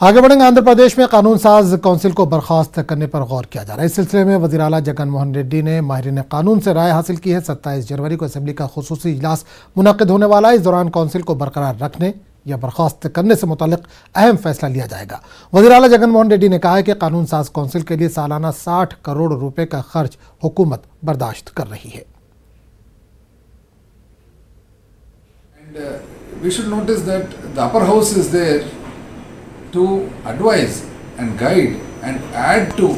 आगे बढ़ेंगे। आंध्र प्रदेश में कानून साज काउंसिल को बर्खास्त करने पर गौर किया जा रहा है। इस सिलसिले में वज़ीर आला जगन मोहन रेड्डी ने माहिरीन कानून से राय हासिल की है। 27 जनवरी को असेंबली का खुसूसी इजलास मुनक्किद होने वाला है। इस दौरान काउंसिल को बरकरार रखने या बर्खास्त करने से मुतालिक अहम फैसला लिया जाएगा। वज़ीर आला जगन मोहन रेड्डी ने कहा है कि कानून साज काउंसिल के लिए सालाना 60 करोड़ रुपए का खर्च हुकूमत बर्दाश्त कर रही है। We should notice that the upper house is there to advise and guide and add to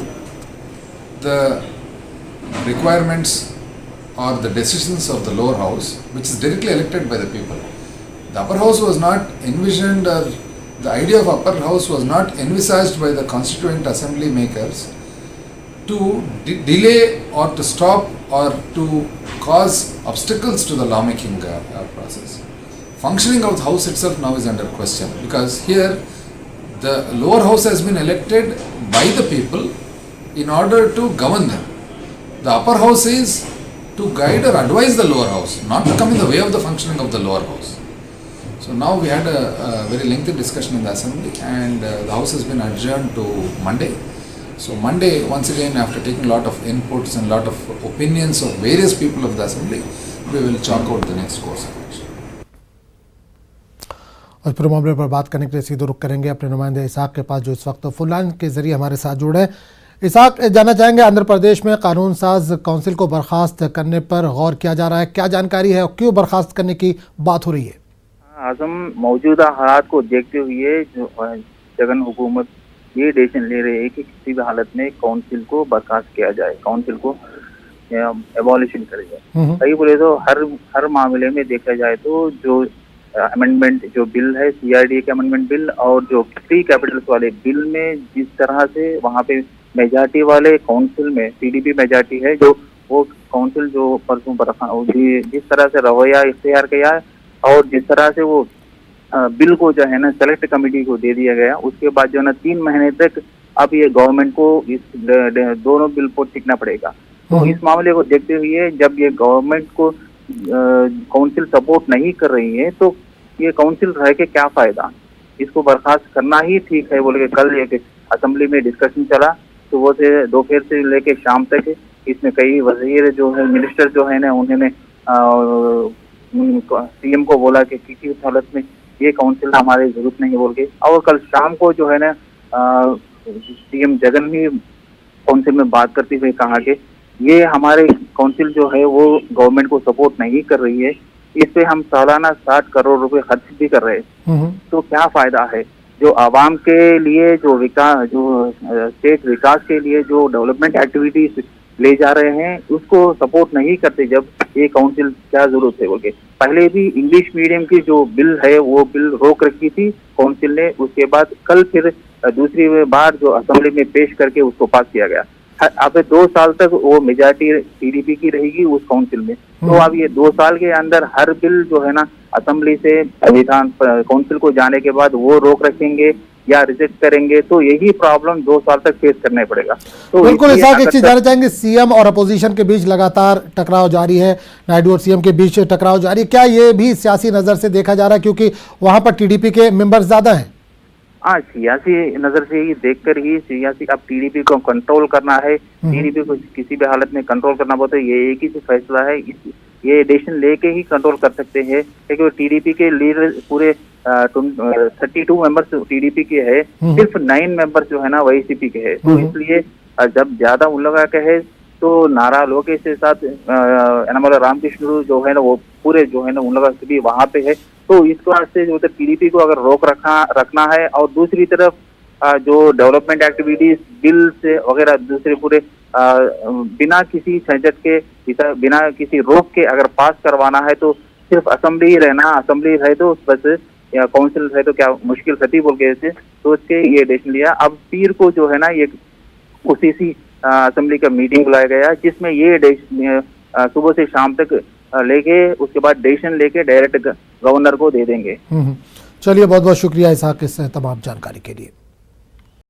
the requirements or the decisions of the lower house, which is directly elected by the people. The upper house was not envisioned, or the idea of upper house was not envisaged by the constituent assembly makers to delay or to stop or to cause obstacles to the lawmaking process. Functioning of the house itself now is under question, because here the lower house has been elected by the people in order to govern them. The upper house is to guide or advise the lower house, not to come in the way of the functioning of the lower house. So now we had a very lengthy discussion in the assembly, and the house has been adjourned to Monday. So Monday, once again, after taking a lot of inputs and a lot of opinions of various people of the assembly, we will chalk out the next course of action. और पूरे मामले पर बात करने के लिए सीधे रुख करेंगे अपने नुमाइंदे इसाक के पास, जो इस वक्त फोन लाइन के जरिए हमारे साथ जुड़े हैं। इसाक, जानना चाहेंगे, आंध्र प्रदेश में कानून साज काउंसिल को बर्खास्त करने पर गौर किया जा रहा है, क्या जानकारी है और क्यों बर्खास्त करने की बात हो रही है? आजम, मौजूदा हालात को देखते हुए जो जगन हुकूमत ये डिसीजन ले रही है कि किसी भी हालत में काउंसिल को बर्खास्त किया जाए, काउंसिल को एबॉलिशन करे जाए। सही बोले तो हर मामले में देखा जाए तो जो अमेंडमेंट जो बिल है, CRDA के अमेंडमेंट बिल और जो फ्री कैपिटल्स वाले बिल में जिस तरह से वहाँ पे मेजॉरिटी वाले काउंसिल में PDP मेजॉरिटी है, जो वो काउंसिल जो परसों जिस तरह से रवैया इख्तियार किया है और जिस तरह से वो बिल को जो है ना सेलेक्ट कमेटी को दे दिया गया, उसके बाद जो है ना 3 महीने तक अब ये गवर्नमेंट को इस दोनों बिल को टिकना पड़ेगा। तो इस मामले को देखते हुए जब ये गवर्नमेंट को काउंसिल सपोर्ट नहीं कर रही है तो ये काउंसिल रह के क्या फायदा, इसको बर्खास्त करना ही ठीक है बोल के कल एक असेंबली में डिस्कशन चला। सुबह से दोपहर से लेके शाम तक इसमें कई वजीर जो है, मिनिस्टर जो है ना, उन्होंने CM को बोला कि किसी हालत में ये काउंसिल हमारी जरूरत नहीं बोल के, और कल शाम को जो है ना CM जगन भी काउंसिल में बात करते हुए कहा कि ये हमारे काउंसिल जो है वो गवर्नमेंट को सपोर्ट नहीं कर रही है, इस पे हम सालाना 60 करोड़ रुपए खर्च भी कर रहे हैं, तो क्या फायदा है। जो आवाम के लिए जो विकास, जो स्टेट विकास के लिए जो डेवलपमेंट एक्टिविटीज ले जा रहे हैं उसको सपोर्ट नहीं करते, जब ये काउंसिल क्या जरूरत है बोल के। पहले भी इंग्लिश मीडियम की जो बिल है वो बिल रोक रखी थी काउंसिल ने, उसके बाद कल फिर दूसरी बार जो असेंबली में पेश करके उसको पास किया गया। अब 2 साल तक वो मेजॉरिटी PDP की रहेगी उस काउंसिल में, तो अब ये 2 साल के अंदर हर बिल जो है ना असेंबली से विधान काउंसिल को जाने के बाद वो रोक रखेंगे या रिजेक्ट करेंगे, तो यही प्रॉब्लम 2 साल तक फेस करना पड़ेगा। तो बिल्कुल, एक चीज जानना चाहेंगे, CM और अपोजिशन के बीच लगातार टकराव जारी है, नायडू और CM के बीच टकराव जारी है, क्या ये भी सियासी नजर से देखा जा रहा है क्योंकि वहां पर TDP के मेंबर्स ज्यादा हैं? हाँ, सियासी नजर से ही देखकर ही सियासी अब TDP को कंट्रोल करना है, TDP को किसी भी हालत में कंट्रोल करना पड़ता है, ये एक ही फैसला है, ये डिसीजन लेके ही कंट्रोल कर सकते हैं, क्योंकि TDP के लीडर पूरे 32 मेंबर्स TDP के है, सिर्फ 9 मेंबर्स जो है ना YCP के है। तो इसलिए जब ज्यादा उन लोगों का है तो नारा लोकेश के साथ यनमला रामकृष्ण जो है ना वो पूरे जो है ना उन लोगों से भी वहाँ पे है, तो इस वास्ते जो TDP को अगर रोक रखना है और दूसरी तरफ जो डेवलपमेंट एक्टिविटीज बिल से वगैरह दूसरे पूरे बिना किसी झंझट के, बिना किसी रोक के अगर पास करवाना है तो सिर्फ असेंबली ही रहना, असेंबली रहे तो बस या काउंसिल रहे तो क्या मुश्किल थी बोल के सोच के ये डिसीजन लिया। अब पीर को जो है ना ये उसी असेंबली का मीटिंग बुलाया गया, जिसमें ये सुबह से शाम तक लेके उसके बाद डिसीजन लेके डायरेक्ट गवर्नर को दे देंगे। चलिए, बहुत बहुत शुक्रिया इसाक इस तमाम जानकारी के लिए।